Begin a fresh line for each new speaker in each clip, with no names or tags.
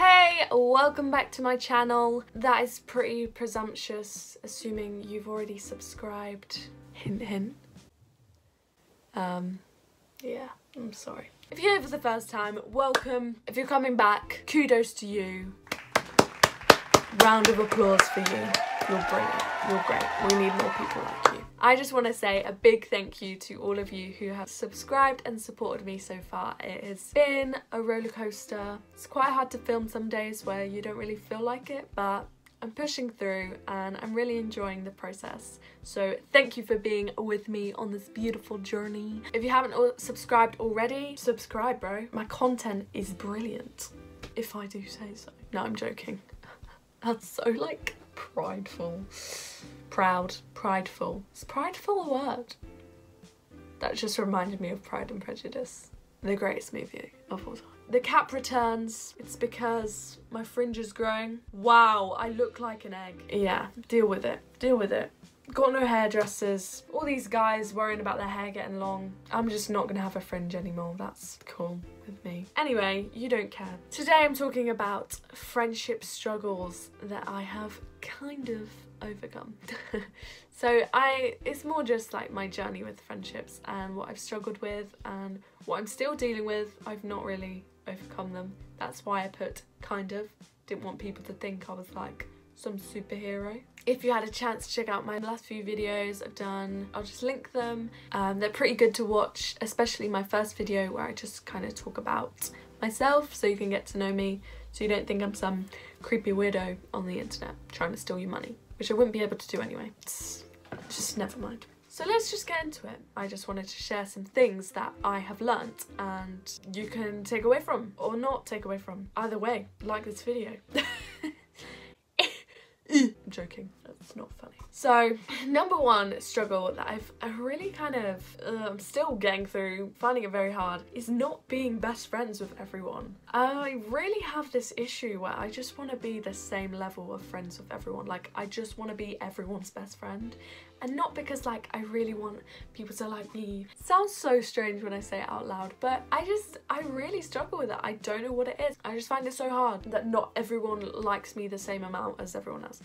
Hey, welcome back to my channel. That is pretty presumptuous, assuming you've already subscribed. Hint, hint. Yeah, I'm sorry. If you're here for the first time, welcome. If you're coming back, kudos to you. Round of applause for you. You're brilliant. You're great. We need more people like you. I just want to say a big thank you to all of you who have subscribed and supported me so far. It has been a roller coaster. It's quite hard to film some days where you don't really feel like it, but I'm pushing through and I'm really enjoying the process. So thank you for being with me on this beautiful journey. If you haven't subscribed already, subscribe, bro. My content is brilliant, if I do say so. No, I'm joking. That's so like prideful. Proud, prideful. Is prideful a word? That just reminded me of Pride and Prejudice, the greatest movie of all time. The cap returns. It's because my fringe is growing. Wow, I look like an egg. Yeah, deal with it. Deal with it. Got no hairdressers. All these guys worrying about their hair getting long. I'm just not gonna have a fringe anymore. That's cool with me. Anyway, you don't care. Today I'm talking about friendship struggles that I have kind of overcome. So it's more just like my journey with friendships and what I've struggled with and what I'm still dealing with. I've not really overcome them. That's why I put kind of. Didn't want people to think I was like some superhero. If you had a chance to check out my last few videos I've done, I'll just link them. They're pretty good to watch, especially my first video where I just kind of talk about myself so you can get to know me, so you don't think I'm some creepy weirdo on the internet trying to steal your money, which I wouldn't be able to do anyway. Just never mind. So let's just get into it. I just wanted to share some things that I have learnt and you can take away from or not take away from. Either way, like this video. I'm joking, that's not funny. So, number one struggle that I've really kind of, I'm still getting through, finding it very hard, is not being best friends with everyone. I really have this issue where I just want to be the same level of friends with everyone. Like, I just want to be everyone's best friend. And not because like I really want people to like me. It sounds so strange when I say it out loud, but I really struggle with it. I don't know what it is. I just find it so hard that not everyone likes me the same amount as everyone else.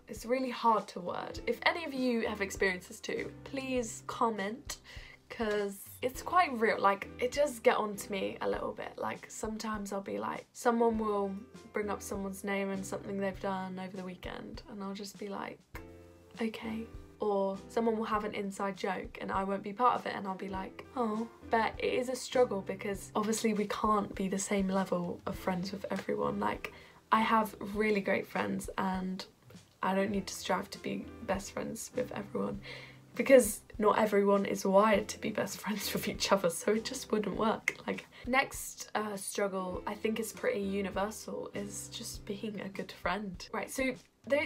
It's really hard to word. If any of you have experienced this too, please comment, because it's quite real. Like, it does get on to me a little bit. Like, sometimes I'll be like, someone will bring up someone's name and something they've done over the weekend, and I'll just be like, okay. Or someone will have an inside joke and I won't be part of it and I'll be like, oh. But it is a struggle because obviously we can't be the same level of friends with everyone. Like, I have really great friends and I don't need to strive to be best friends with everyone because not everyone is wired to be best friends with each other, so it just wouldn't work. Like, next struggle I think is pretty universal, is just being a good friend. Right, so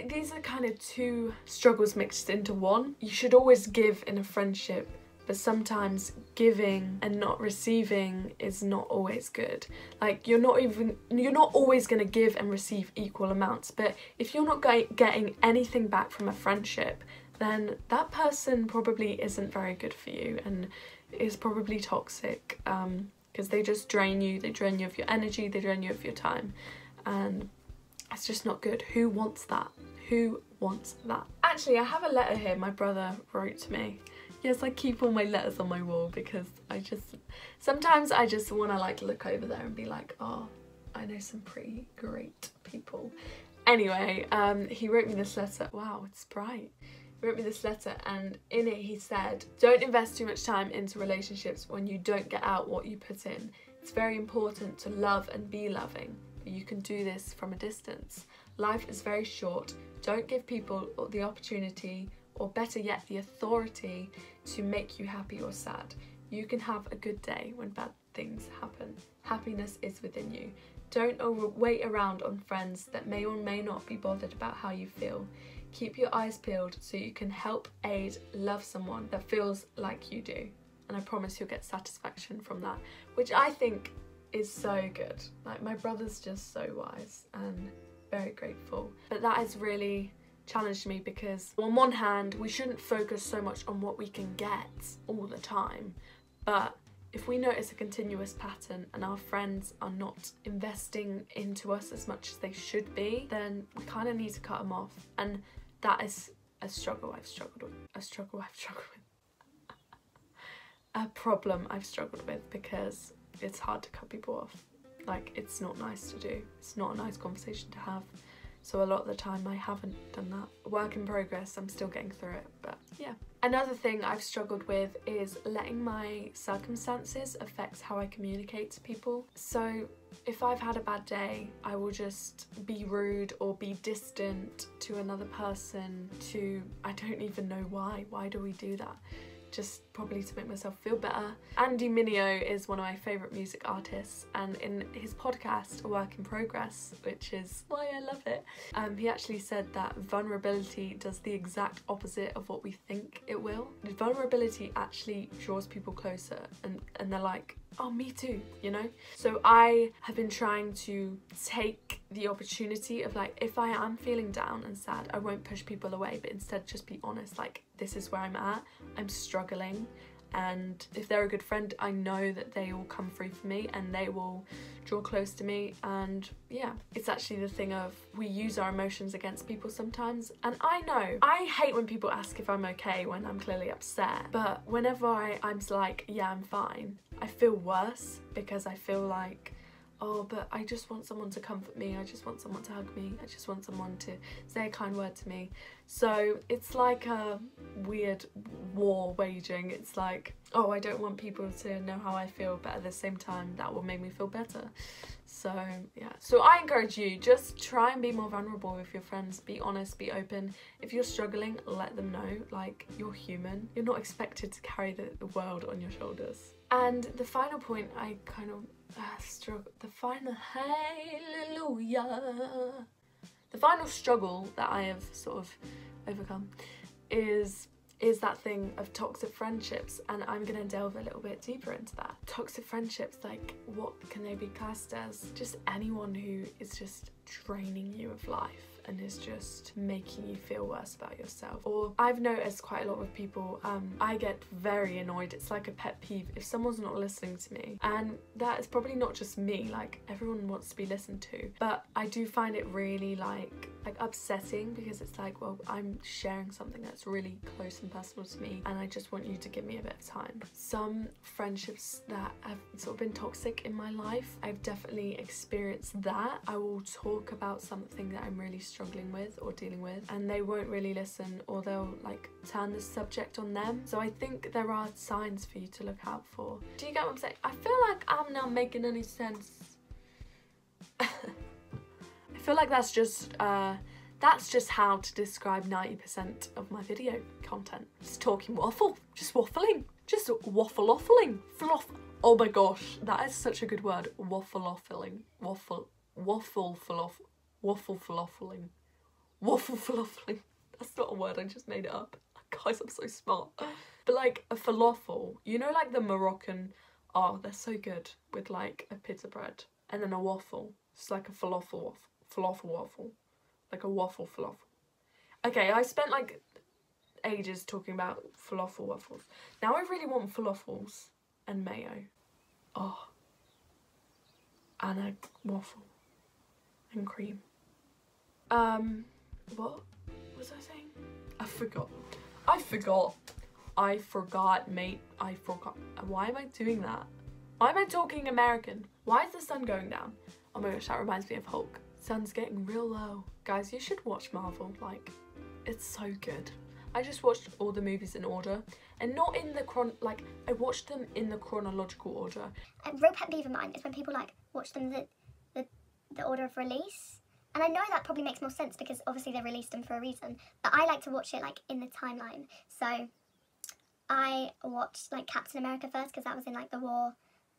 these are kind of two struggles mixed into one. You should always give in a friendship, but sometimes giving and not receiving is not always good. Like, you're not always going to give and receive equal amounts, but if you're not getting anything back from a friendship, then that person probably isn't very good for you and is probably toxic, because they just drain you. They drain you of your energy, they drain you of your time, and it's just not good. Who wants that? Who wants that? Actually, I have a letter here my brother wrote to me. Yes, I keep all my letters on my wall because sometimes I just want to like look over there and be like, oh, I know some pretty great people. Anyway, he wrote me this letter. Wow, it's bright. He wrote me this letter and in it he said, don't invest too much time into relationships when you don't get out what you put in. It's very important to love and be loving. You can do this from a distance. Life is very short. Don't give people the opportunity, or better yet, the authority to make you happy or sad. You can have a good day when bad things happen. Happiness is within you. Don't wait around on friends that may or may not be bothered about how you feel. Keep your eyes peeled so you can help, aid, love someone that feels like you do. And I promise you'll get satisfaction from that, which I think is so good. Like, my brother's just so wise and very grateful. But that has really challenged me because on one hand we shouldn't focus so much on what we can get all the time, but if we notice a continuous pattern and our friends are not investing into us as much as they should be, then we kind of need to cut them off. And that is a struggle I've struggled with. A problem I've struggled with, because it's hard to cut people off. Like, it's not nice to do. It's not a nice conversation to have. So a lot of the time I haven't done that. Work in progress, I'm still getting through it, but yeah. Another thing I've struggled with is letting my circumstances affect how I communicate to people. So if I've had a bad day, I will just be rude or be distant to another person I don't even know why. Why do we do that? Just probably to make myself feel better. Andy Mineo is one of my favourite music artists, and in his podcast, A Work in Progress, which is why I love it, he actually said that vulnerability does the exact opposite of what we think it will. Vulnerability actually draws people closer, and they're like, oh, me too, you know? So I have been trying to take the opportunity of, like, if I am feeling down and sad, I won't push people away, but instead just be honest, like, this is where I'm at, I'm struggling, and if they're a good friend, I know that they will come through for me and they will draw close to me. And yeah, it's actually the thing of, we use our emotions against people sometimes, and I know I hate when people ask if I'm okay when I'm clearly upset, but whenever I'm like, yeah, I'm fine, I feel worse, because I feel like, oh, but I just want someone to comfort me, I just want someone to hug me, I just want someone to say a kind word to me. So it's like a weird war waging. It's like, oh, I don't want people to know how I feel, but at the same time that will make me feel better. So yeah, so I encourage you, just try and be more vulnerable with your friends. Be honest, be open. If you're struggling, let them know. Like, you're human, you're not expected to carry the world on your shoulders. And the final point I kind of the final struggle that I have sort of overcome is that thing of toxic friendships, and I'm gonna delve a little bit deeper into that. Toxic friendships, like, what can they be classed as? Just anyone who is just draining you of life and is just making you feel worse about yourself. Or I've noticed quite a lot of people, I get very annoyed. It's like a pet peeve if someone's not listening to me, and that is probably not just me, like, everyone wants to be listened to, but I do find it really like upsetting, because it's like, well, I'm sharing something that's really close and personal to me, and I just want you to give me a bit of time. Some friendships that have sort of been toxic in my life, I've definitely experienced that. I will talk about something that I'm really struggling with or dealing with, and they won't really listen, or they'll like turn the subject on them. So I think there are signs for you to look out for. Do you get what I'm saying? I feel like I'm not making any sense. I feel like that's just how to describe 90% of my video content. Just talking waffle, just waffling, just waffling, fluff. Oh my gosh, that is such a good word. Waffle-offling, waffle-fluffling. That's not a word, I just made it up. Guys, I'm so smart. But like a falafel, you know, like the Moroccan, oh, they're so good with like a pita bread, and then a waffle. It's like a falafel waffle, like a waffle falafel. Okay, I spent like ages talking about falafel waffles. Now I really want falafels and mayo. Oh, and a waffle and cream. What was I saying? I forgot, mate. I forgot. Why am I doing that? Why am I talking American? Why is the sun going down? Oh my gosh, that reminds me of Hulk. Sun's getting real low. Guys, you should watch Marvel. Like, it's so good. I just watched all the movies in order, and not in the I watched them in the chronological order.
A real pet peeve of mine is when people like watch them the order of release. And I know that probably makes more sense because obviously they released them for a reason, but I like to watch it like in the timeline. So I watched like Captain America first because that was in like the war,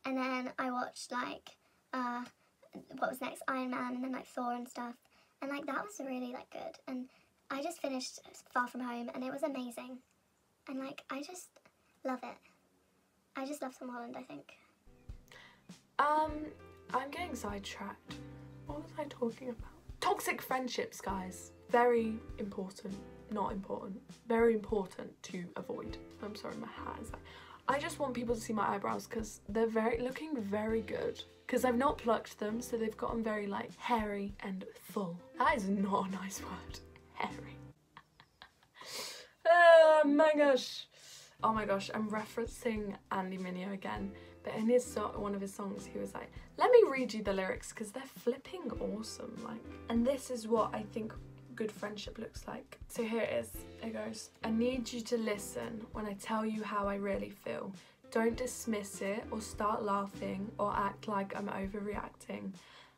and then I watched like what was next, Iron Man, and then like Thor and stuff, and like that was really like good. And I just finished Far From Home and it was amazing, and like I just love it. I just love Tom Holland, I think.
I'm getting sidetracked. What was I talking about? Toxic friendships, guys. Very important. Not important. Very important to avoid. I'm sorry, my hat is like... I just want people to see my eyebrows because they're looking very good. Because I've not plucked them, so they've gotten very like hairy and full. That is not a nice word. Hairy. Oh my gosh. Oh my gosh, I'm referencing Andy Mineo again. But in his one of his songs, he was like, let me read you the lyrics because they're flipping awesome. Like, and this is what I think good friendship looks like. So here it is. It goes, I need you to listen when I tell you how I really feel. Don't dismiss it or start laughing or act like I'm overreacting.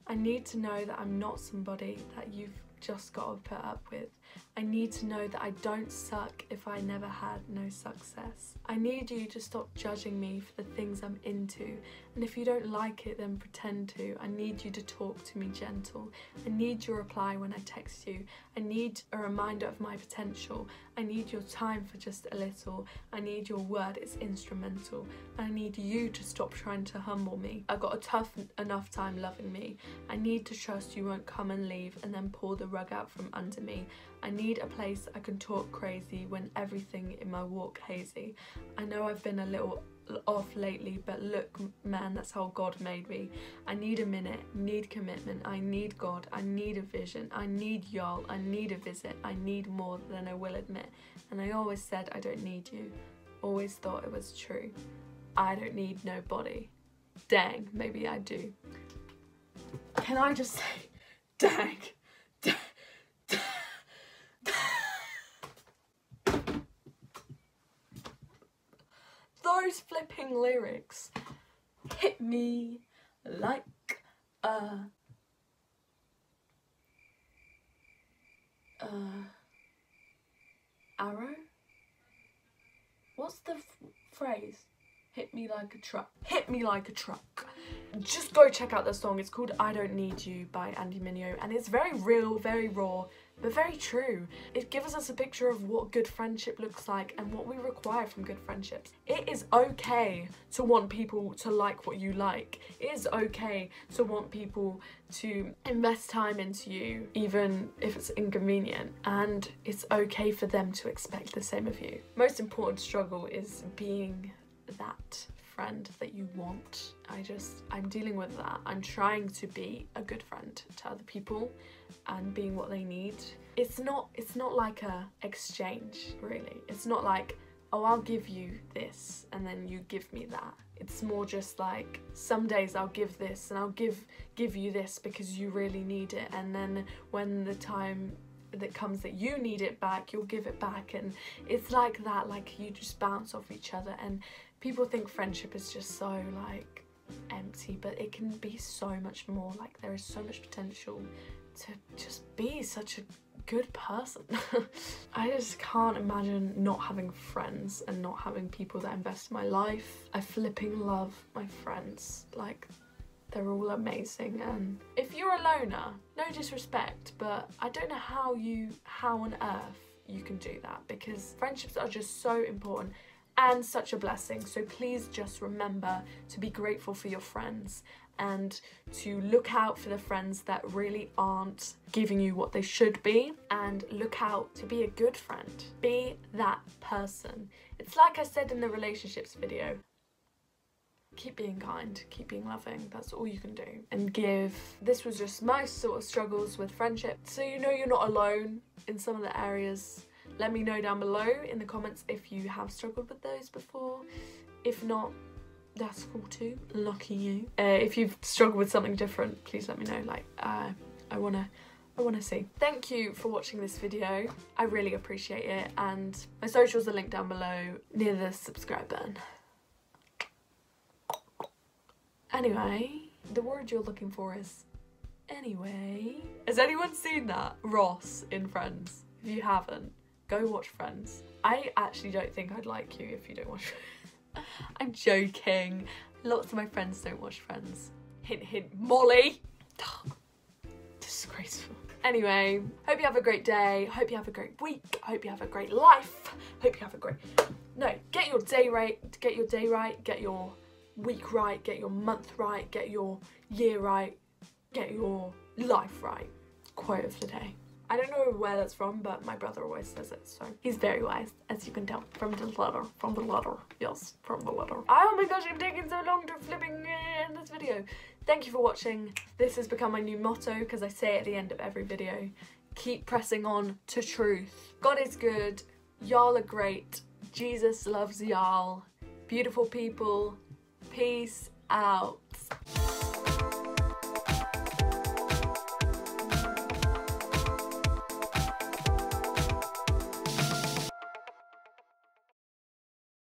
I need to know that I'm not somebody that you've just got to put up with. I need to know that I don't suck if I never had no success. I need you to stop judging me for the things I'm into, and if you don't like it, then pretend to. I need you to talk to me gentle. I need your reply when I text you. I need a reminder of my potential. I need your time for just a little. I need your word, it's instrumental. I need you to stop trying to humble me. I've got a tough enough time loving me. I need to trust you won't come and leave and then pull the rug out from under me. I need a place I can talk crazy when everything in my walk hazy. I know I've been a little off lately, but look man, that's how God made me. I need a minute, need commitment, I need God, I need a vision, I need y'all, I need a visit, I need more than I will admit. And I always said I don't need you, always thought it was true. I don't need nobody. Dang, maybe I do. Can I just say, dang, dang. Those flipping lyrics hit me like a arrow? What's the phrase? Hit me like a truck. Hit me like a truck. Just go check out the song. It's called I Don't Need You by Andy Mineo, and it's very real, very raw, but very true. It gives us a picture of what good friendship looks like and what we require from good friendships. It is okay to want people to like what you like. It is okay to want people to invest time into you, even if it's inconvenient, and it's okay for them to expect the same of you. Most important struggle is being that friend that you want. I'm dealing with that. I'm trying to be a good friend to other people and being what they need. It's not like a exchange, really. It's not like, oh, I'll give you this and then you give me that. It's more just like, some days I'll give this and I'll give you this because you really need it, and then when the time that comes that you need it back, you'll give it back. And it's like that, like you just bounce off each other. And people think friendship is just so like empty, but it can be so much more. Like there is so much potential to just be such a good person. I just can't imagine not having friends and not having people that invest in my life. I flipping love my friends. Like, they're all amazing. And if you're a loner, no disrespect, but I don't know how on earth you can do that, because friendships are just so important and such a blessing. So please just remember to be grateful for your friends and to look out for the friends that really aren't giving you what they should be, and look out to be a good friend. Be that person. It's like I said in the relationships video. Keep being kind, keep being loving, that's all you can do. And give. This was just my sort of struggles with friendship. So you know you're not alone in some of the areas. Let me know down below in the comments if you have struggled with those before. If not, that's cool too. Lucky you. If you've struggled with something different, please let me know. Like, I wanna see. Thank you for watching this video. I really appreciate it. And my socials are linked down below near the subscribe button. Anyway, the word you're looking for is anyway. Has anyone seen that? Ross in Friends. If you haven't, go watch Friends. I actually don't think I'd like you if you don't watch Friends. I'm joking. Lots of my friends don't watch Friends. Hint, hint, Molly. Disgraceful. Anyway, hope you have a great day. Hope you have a great week. Hope you have a great life. Hope you have a great... No, get your day right. Get your day right. Get your week right. Get your month right. Get your year right. Get your life right. Quote of the day. I don't know where that's from, but my brother always says it, so he's very wise, as you can tell from the letter. Yes, from the letter. Oh my gosh, I'm taking so long to flipping in this video. Thank you for watching. This has become my new motto, because I say it at the end of every video. Keep pressing on to truth. God is good. Y'all are great. Jesus loves y'all. Beautiful people. Peace out.